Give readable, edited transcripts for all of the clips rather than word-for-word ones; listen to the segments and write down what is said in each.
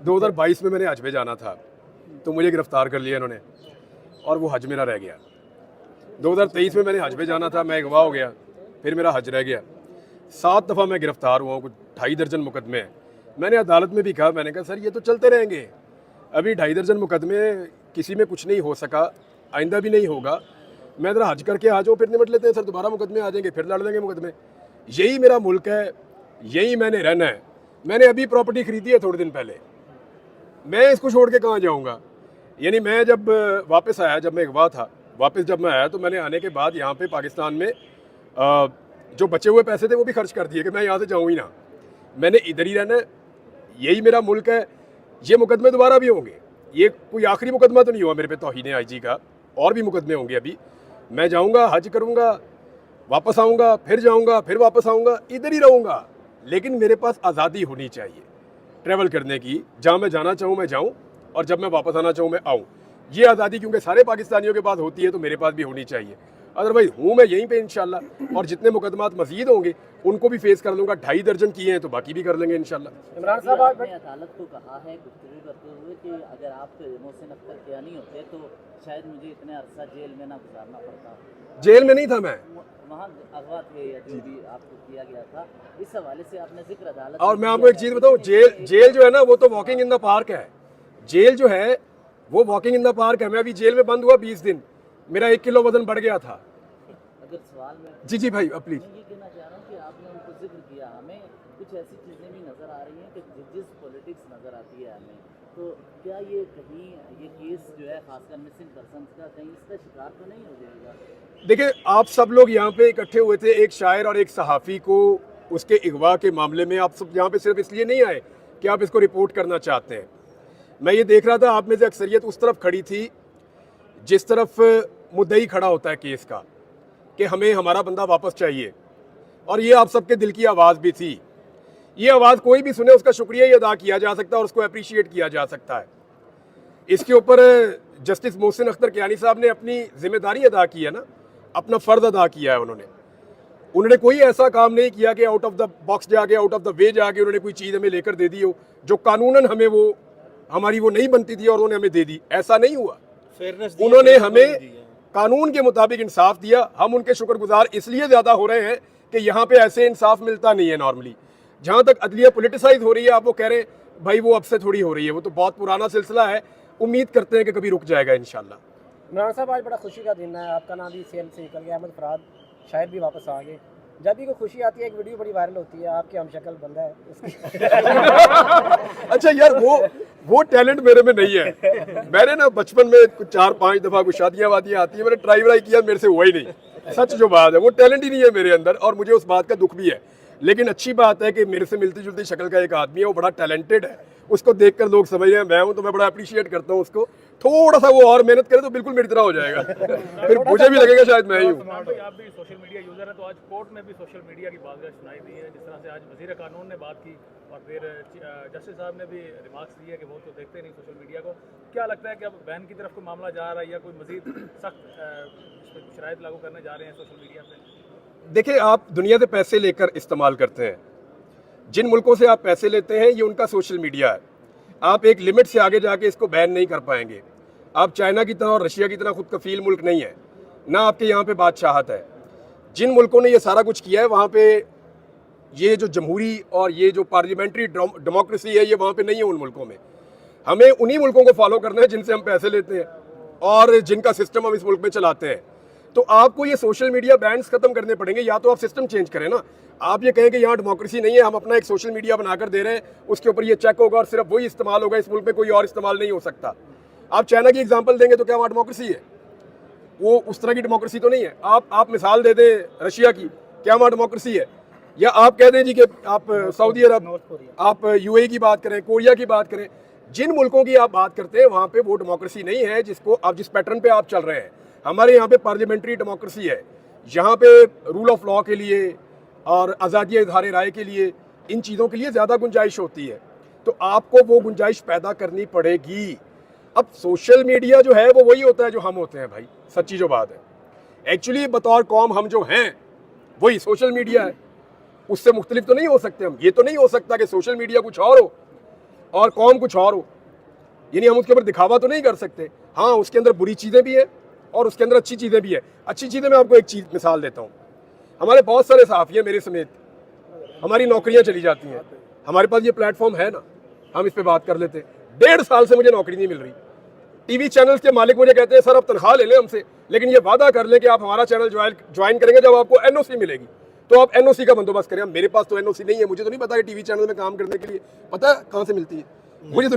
2022 में मैंने हज में जाना था, तो मुझे गिरफ्तार कर लिया इन्होंने और वो हज मेरा रह गया। 2023 में मैंने हज में जाना था, मैं अगवा हो गया, फिर मेरा हज रह गया। 7 दफ़ा मैं गिरफ्तार हुआ हूँ, कुछ 2.5 दर्जन मुकदमे हैं। मैंने अदालत में भी कहा, मैंने कहा सर ये तो चलते रहेंगे, अभी 2.5 दर्जन मुकदमे, किसी में कुछ नहीं हो सका, आइंदा भी नहीं होगा। मैं ज़रा हज करके आ जाऊँ, फिर निपट लेते हैं सर, दोबारा मुकदमे आ जाएंगे, फिर लड़ लेंगे मुकदमे। यही मेरा मुल्क है, यही मैंने रहना है। मैंने अभी प्रॉपर्टी खरीदी है थोड़े दिन पहले, मैं इसको छोड़ के कहाँ जाऊँगा। यानी मैं जब वापस आया, जब मैं अगवा था, वापस जब मैं आया तो मैंने आने के बाद यहाँ पे पाकिस्तान में जो बचे हुए पैसे थे वो भी खर्च कर दिए कि मैं यहाँ से जाऊँ ही ना, मैंने इधर ही रहना है, यही मेरा मुल्क है। ये मुकदमे दोबारा भी होंगे, ये कोई आखिरी मुकदमा तो नहीं हुआ मेरे पे तौहीन आईजी का, और भी मुकदमे होंगे। अभी मैं जाऊँगा, हज करूँगा, वापस आऊँगा, फिर जाऊँगा, फिर वापस आऊँगा, इधर ही रहूँगा। लेकिन मेरे पास आज़ादी होनी चाहिए ट्रैवल करने की, जहाँ मैं जाना चाहूँ मैं जाऊँ और जब मैं वापस आना चाहूँ मैं आऊँ। ये आज़ादी क्योंकि सारे पाकिस्तानियों के पास होती है, तो मेरे पास भी होनी चाहिए। अदरवाइज हूँ मैं यहीं पे इंशाल्लाह, और जितने मुकदमात मजीद होंगे उनको भी फेस कर लूँगा। 2.5 दर्जन किए हैं तो बाकी भी कर लेंगे इंशाल्लाह। इमरान साहब आपने अदालत को कहा है गुफ्तगू करते हुए कि अगर आप मोहसिन अख्तर के नहीं होते तो शायद मुझे इतने अरसा जेल में ना गुजारना पड़ता। जेल में नहीं था मैं, वहाँ अगवा थे या जो भी आपको किया गया था, इस हवाले से आपने जिक्र अदालत। और मैं आपको एक चीज़ बताऊँ, जेल जो है ना वो तो वॉकिंग इन द पार्क है। जेल जो है वो वॉकिंग इन द पार्क है। मैं अभी जेल में बंद हुआ 20 दिन, मेरा 1 किलो वजन बढ़ गया था। अगर सवाल में जी भाई प्लीज। मैं ये कहना चाह रहा हूँ कि आपने उनको जिक्र किया, हमें कुछ ऐसी चीज़ें भी नज़र आ रही हैं कि जिस पॉलिटिक्स नज़र आती है हमें, तो क्या ये कहीं ये केस जो है खासकर मिसिंग पर्सन का कहीं इसका शिकार तो नहीं हो जाएगा? देखिए, आप सब लोग यहाँ पे इकट्ठे हुए थे, एक शायर और एक सहाफ़ी को उसके अगवा के मामले में। आप सब यहाँ पे सिर्फ इसलिए नहीं आए कि आप इसको रिपोर्ट करना चाहते हैं। मैं ये देख रहा था आप में से अक्सरियत उस तरफ खड़ी थी जिस तरफ मुद्दई खड़ा होता है केस का, कि हमें हमारा बंदा वापस चाहिए, और ये आप सबके दिल की आवाज़ भी थी। ये आवाज़ कोई भी सुने, उसका शुक्रिया ही अदा किया जा सकता है और उसको अप्रिशिएट किया जा सकता है। इसके ऊपर जस्टिस मोहसिन अख्तर कियानी साहब ने अपनी जिम्मेदारी अदा की है ना, अपना फ़र्ज अदा किया है। उन्होंने कोई ऐसा काम नहीं किया कि आउट ऑफ द बॉक्स जाके, आउट ऑफ द वे जाके उन्होंने कोई चीज़ हमें लेकर दे दी हो जो कानूनन हमें वो हमारी वो नहीं बनती थी और उन्होंने हमें दे दी। ऐसा नहीं हुआ। उन्होंने हमें कानून के मुताबिक इंसाफ दिया। हम उनके शुक्रगुजार इसलिए ज़्यादा हो रहे हैं कि यहाँ पे ऐसे इंसाफ मिलता नहीं है नॉर्मली। जहाँ तक अदलिया पोलिटिसाइज हो रही है, आप वो कह रहे हैं भाई वो अब से थोड़ी हो रही है, वो तो बहुत पुराना सिलसिला है। उम्मीद करते हैं कि कभी रुक जाएगा इंशाल्लाह। इमरान साहब, आज बड़ा खुशी का दिन है, आपका नाम भी सेल से निकल गया, अहमद फराद शायद भी वापस आ गए। जब भी कोई खुशी आती है एक वीडियो बड़ी वायरल होती है, आपके हम शक्ल बंदा है अच्छा यार, वो टैलेंट मेरे में नहीं है। मैंने ना बचपन में कुछ 4-5 दफ़ा कुछ शादियाँ वादियाँ आती है, मैंने ट्राई व्राई किया, मेरे से हुआ ही नहीं। सच जो बात है, वो टैलेंट ही नहीं है मेरे अंदर, और मुझे उस बात का दुख भी है। लेकिन अच्छी बात है कि मेरे से मिलती जुलती शक्ल का एक आदमी है, वो बड़ा टैलेंटेड है, उसको देखकर लोग समझ रहे हैं मैं हूँ, तो मैं बड़ा अप्रिशिएट करता हूँ उसको। थोड़ा सा वो और मेहनत करे तो बिल्कुल मेरी तरह हो जाएगा, फिर मुझे भी लगेगा शायद मैं ही हूँ। आप भी सोशल मीडिया यूज़र हैं, तो आज कोर्ट में भी सोशल मीडिया की बात सुनाई दी है, जिस तरह से आज वज़ीर कानून ने बात की और फिर जस्टिस साहब ने भी रिमार्क्स दिए कि वो तो देखते नहीं सोशल मीडिया को। क्या लगता है कि अब बैन की तरफ कोई मामला जा रहा है या कोई मज़ीद सख्त शराइत लागू करने जा रहे हैं सोशल मीडिया पर? देखिए, आप दुनिया से पैसे लेकर इस्तेमाल करते हैं, जिन मुल्कों से आप पैसे लेते हैं ये उनका सोशल मीडिया है। आप एक लिमिट से आगे जाके इसको बैन नहीं कर पाएंगे। आप चाइना की तरह और रशिया की तरह खुद कफील मुल्क नहीं है, ना आपके यहाँ पे बादशाहत है। जिन मुल्कों ने ये सारा कुछ किया है वहाँ पे ये जो जमहूरी और ये जो पार्लियामेंट्री डेमोक्रेसी है, ये वहाँ पे नहीं है उन मुल्कों में। हमें उन्हीं मुल्कों को फॉलो करना है जिनसे हम पैसे लेते हैं और जिनका सिस्टम हम इस मुल्क में चलाते हैं। तो आपको ये सोशल मीडिया बैन्स खत्म करने पड़ेंगे, या तो आप सिस्टम चेंज करें ना। आप ये कहें कि यहाँ डेमोक्रेसी नहीं है, हम अपना एक सोशल मीडिया बनाकर दे रहे हैं, उसके ऊपर ये चेक होगा और सिर्फ वही इस्तेमाल होगा, इस मुल्क में कोई और इस्तेमाल नहीं हो सकता। आप चाइना की एग्जांपल देंगे तो क्या वहाँ डेमोक्रेसी है? वो उस तरह की डेमोक्रेसी तो नहीं है। आप मिसाल दे दें रशिया की, क्या वहाँ डेमोक्रेसी है? या आप कह दें जी कि आप सऊदी अरब, आप यूएई की बात करें, कोरिया की बात करें, जिन मुल्कों की आप बात करते हैं वहाँ पे वो डेमोक्रेसी नहीं है जिसको आप जिस पैटर्न पे आप चल रहे हैं। हमारे यहाँ पे पार्लियामेंट्री डेमोक्रेसी है, यहाँ पे रूल ऑफ लॉ के लिए और आज़ादी इज़हार राय के लिए, इन चीज़ों के लिए ज़्यादा गुंजाइश होती है। तो आपको वो गुंजाइश पैदा करनी पड़ेगी। अब सोशल मीडिया जो है वो वही होता है जो हम होते हैं भाई, सच्ची जो बात है। एक्चुअली बतौर कौम हम जो हैं वही सोशल मीडिया है, उससे मुख्तलिफ तो नहीं हो सकते हम। ये तो नहीं हो सकता कि सोशल मीडिया कुछ और हो। और कौम कुछ और हो, यानी हम उसके ऊपर दिखावा तो नहीं कर सकते। हाँ, उसके अंदर बुरी चीज़ें भी हैं और उसके अंदर अच्छी चीज़ें भी है। अच्छी चीज़ें मैं आपको एक चीज़ मिसाल देता हूँ, हमारे बहुत सारे सहाफ़ी हैं मेरे समेत, हमारी नौकरियां चली जाती हैं, हमारे पास ये प्लेटफॉर्म है ना, हम इस पे बात कर लेते हैं। 1.5 साल से मुझे नौकरी नहीं मिल रही। टीवी चैनल्स के मालिक मुझे कहते हैं सर अब तनख्वाह ले लें हमसे, लेकिन ये वादा कर लें कि आप हमारा चैनल ज्वाइन करेंगे जब आपको एनओसी मिलेगी, तो आप एनओसी का बंदोबस्त करें। मेरे पास तो एनओसी नहीं है, मुझे तो नहीं पता कि टीवी चैनल में काम करने के लिए पता है कहाँ से मिलती है, मुझे तो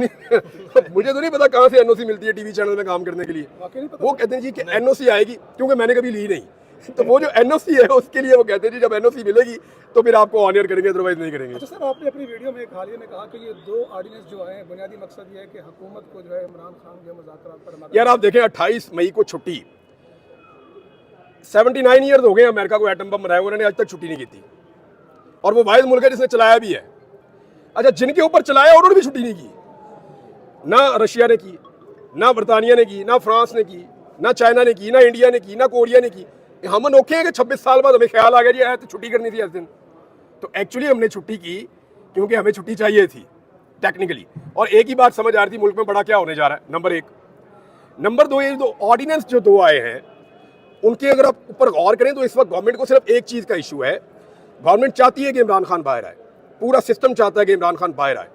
नहीं पता कहाँ से एनओसी मिलती है टीवी चैनल में काम करने के लिए। वो कहते हैं जी कि एनओसी आएगी, क्योंकि मैंने कभी ली नहीं, तो वो जो एनओसी है उसके लिए वो कहते हैं जी जब एनओसी मिलेगी तो फिर आपको ऑनर करेंगे, अदरवाइज नहीं करेंगे। अच्छा सर, आपने अपनी वीडियो में हालिया में कहा कि ये 2 ऑर्डिनेंस जो हैं बुनियादी मकसद ये है कि हुकूमत को जो है इमरान खान के मुज़ाकरात पर यार आप देखें 28 मई को छुट्टी, 79 ईयर्स हो गए अमेरिका को एटम बम बनाया, उन्होंने आज तक छुट्टी नहीं की थी, और वो वाहिद मुल्क है जिसने चलाया भी है। अच्छा, जिनके ऊपर चलाया उन्होंने भी छुट्टी नहीं की, ना रशिया ने की, ना बरतानिया ने की, ना फ्रांस ने की, ना चाइना ने की, ना इंडिया ने की, ना कोरिया ने की। हम अनोखे हैं कि 26 साल बाद हमें ख्याल आ गया जी तो छुट्टी करनी थी इस दिन। तो एक्चुअली हमने छुट्टी की क्योंकि हमें छुट्टी चाहिए थी टेक्निकली, और एक ही बात समझ आ रही थी मुल्क में बड़ा क्या होने जा रहा है, नंबर 1। नंबर 2, ये 2 ऑर्डिनेंस जो 2 आए हैं उनके अगर आप ऊपर गौर करें तो इस वक्त गवर्नमेंट को सिर्फ एक चीज़ का इशू है, गवर्नमेंट चाहती है कि इमरान खान बाहर आए, पूरा सिस्टम चाहता है कि इमरान खान बाहर आए,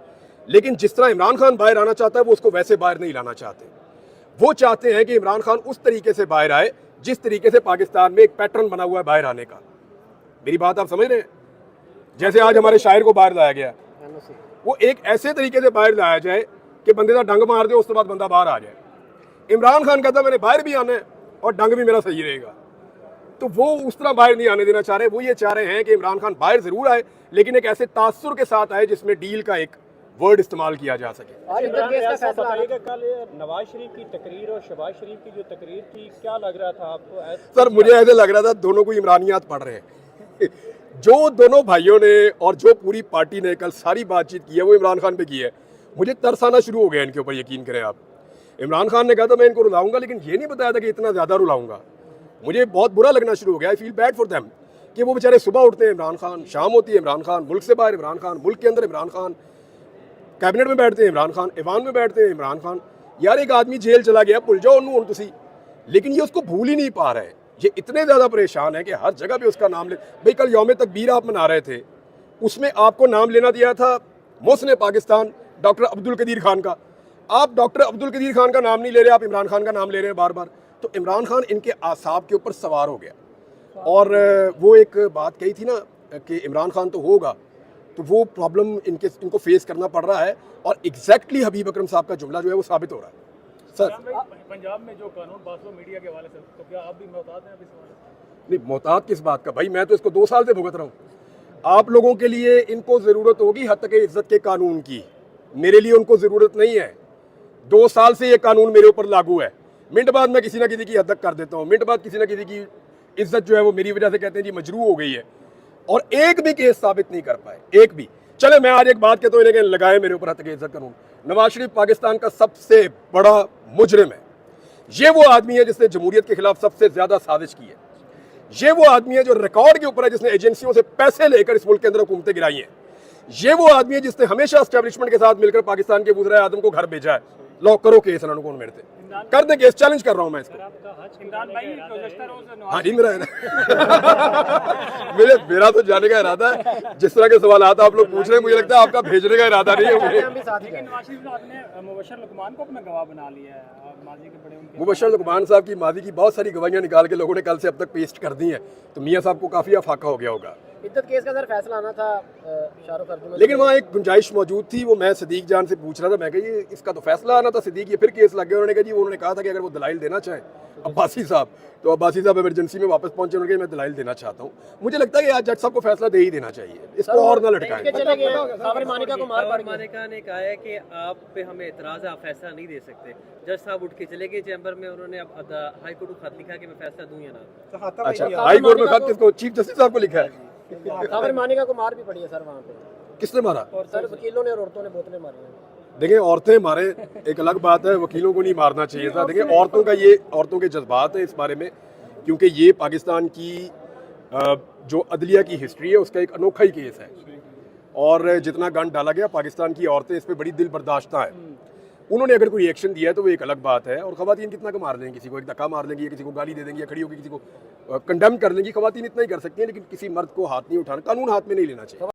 लेकिन जिस तरह इमरान खान बाहर आना चाहता है वो उसको वैसे बाहर नहीं लाना चाहते। वो चाहते हैं कि इमरान खान उस तरीके से बाहर आए जिस तरीके से पाकिस्तान में एक पैटर्न बना हुआ है बाहर आने का। मेरी बात आप समझ रहे हैं? जैसे आज हमारे शायर को बाहर लाया गया, वो एक ऐसे तरीके से बाहर लाया जाए कि बंदे का डंग मार दे, उसके बाद बंदा बाहर आ जाए। इमरान खान कहता मैंने बाहर भी आना है और डंग भी मेरा सही रहेगा, तो वो उस तरह बाहर नहीं आने देना चाह रहे। वो ये चाह रहे हैं कि इमरान खान बाहर जरूर आए, लेकिन एक ऐसे तासुर के साथ आए जिसमें डील का एक वर्ड इस्तेमाल किया जा सके। कल नवाज शरीफ की तकरीर और शहबाज शरीफ की जो तकरीर थी, क्या लग रहा था आपको? सर मुझे ऐसे लग रहा था दोनों को इमरानियात पढ़ रहे हैं। जो दोनों भाइयों ने और जो पूरी पार्टी ने कल सारी बातचीत की है वो इमरान खान पे की है। मुझे तरस आना शुरू हो गया इनके ऊपर, यकीन करें आप। इमरान खान ने कहा था मैं इनको रुलाऊंगा, लेकिन ये नहीं बताया था कि इतना ज़्यादा रुलाऊंगा। मुझे बहुत बुरा लगना शुरू हो गया, I feel bad for them, कि वो बेचारे सुबह उठते हैं इमरान खान, शाम होती है इमरान खान, मुल्क से बाहर इमरान खान, मुल्क के अंदर इमरान खान, कैबिनेट में बैठते हैं इमरान खान, ऐवान में बैठते हैं इमरान खान। यार एक आदमी जेल चला गया, भूल जाओ उन्होंने तुसी, लेकिन ये उसको भूल ही नहीं पा रहे। ये इतने ज़्यादा परेशान है कि हर जगह पे उसका नाम ले। भाई कल यौम तकबीर आप मना रहे थे, उसमें आपको नाम लेना दिया था मोहसिन पाकिस्तान डॉक्टर अब्दुल कदीर खान का। आप डॉक्टर अब्दुल कदीर खान का नाम नहीं ले रहे, आप इमरान खान का नाम ले रहे हैं बार बार। तो इमरान खान इनके आसाब के ऊपर सवार हो गया। और वो एक बात कही थी ना कि इमरान खान तो होगा, तो वो प्रॉब्लम इनको फेस करना पड़ रहा है। और एग्जैक्टली हबीब अकरम साहब का जुमला जो है वो साबित हो रहा है। सर पंजाब में जो कानून पास हुआ मीडिया के हवाले से, तो क्या आप भी मोहतात हैं अभी? नहीं, मोहतात किस बात का भाई, मैं तो इसको 2 साल से भुगत रहा हूँ। आप लोगों के लिए इनको ज़रूरत होगी हद तक इज्जत के कानून की, मेरे लिए उनको ज़रूरत नहीं है। 2 साल से ये कानून मेरे ऊपर लागू है। मिनट बाद मैं किसी ना किसी की हद तक कर देता हूँ, मिनट बाद किसी ना किसी की इज्जत जो है वो मेरी वजह से कहते हैं जी मजरू हो गई है, और एक भी केस साबित नहीं कर पाए, एक भी। चले मैं आज एक बात कहता हूँ, इन्हें लगाए मेरे ऊपर हद तक इज्जत कानून। नवाज शरीफ पाकिस्तान का सबसे बड़ा मुजरिम है। ये वो आदमी है जिसने जमहूरियत के खिलाफ सबसे ज्यादा साजिश की है। ये वो आदमी है जो रिकॉर्ड के ऊपर है, जिसने एजेंसियों से पैसे लेकर इस मुल्क के अंदर हुकूमतें गिराई हैं। ये वो आदमी है जिसने हमेशा एस्टेब्लिशमेंट के साथ मिलकर पाकिस्तान के वज़ीर आज़म को घर भेजा है। लो करो केस, इन्होंने कौन मेरे से कर दे केस, चैलेंज कर रहा हूं मैं इसको। हाँ जी, मेरा तो जाने का इरादा है। जिस तरह के सवाल आप लोग पूछ रहे हैं, मुझे लगता है आपका भेजने का इरादा नहीं है। मुबशर लुकमान को अपना गवाह बना लिया है। मुबशर लुकमान साहब की माजी की बहुत सारी गवाहियां निकाल के लोगों ने कल से अब तक पेस्ट कर दी हैं, तो मियाँ साहब को काफ़ी अफाका हो गया होगा। इद्दत केस का सर फैसला आना था शाहरुख अर्जुन, लेकिन वहाँ एक गुंजाइश मौजूद थी। वो मैं सदीक जान से पूछ रहा था, मैं कहा ये इसका तो फैसला आना था सदीक, ये फिर केस लग गया। उन्होंने कहा जी उन्होंने कहा था कि अगर वो दलाइल देना चाहें अब्बासी साहब, तो अब्बासी साहब इमरजेंसी में वापस पहुंचे, उन्होंने कहा मैं दलाइल देना चाहता हूँ। मुझे लगता है कि आज जज साहब को फैसला दे ही देना चाहिए, इसको और ना लटकाएं। मानिका को मार मानिका ने कहा है कि आप पे हमें एतराज़ है, आप फैसला नहीं दे सकते। जज साहब उठ के चले गए चैम्बर में, उन्होंने अब हाई कोर्ट को खत लिखा कि मैं फैसला दूं या ना। अच्छा, हाई कोर्ट में खत किसको? चीफ जस्टिस साहब को लिखा है। खबर मानिका को मार भी पड़ी है सर वहाँ पे। किसने मारा? और सर वकीलों ने और औरतों ने बोतलें मारी हैं। देखिए औरतें मारे एक अलग बात है, वकीलों को नहीं मारना चाहिए था। देखिए औरतों के जज्बात हैं इस बारे में, क्योंकि ये पाकिस्तान की जो अदलिया की हिस्ट्री है उसका एक अनोखा ही केस है। और जितना गन डाला गया, पाकिस्तान की औरतें इस पर बड़ी दिल बर्दाश्त हैं। उन्होंने अगर कोई रिएक्शन दिया है तो वो एक अलग बात है। और ख़वातीन कितना का मार देंगी, किसी को एक धक्का मार लेंगी, या किसी को गाली दे देंगी, या खड़ी होकर किसी को कंडेम कर लेंगी। ख़वातीन इतना ही कर सकती हैं, लेकिन किसी मर्द को हाथ नहीं उठाना, कानून हाथ में नहीं लेना चाहिए।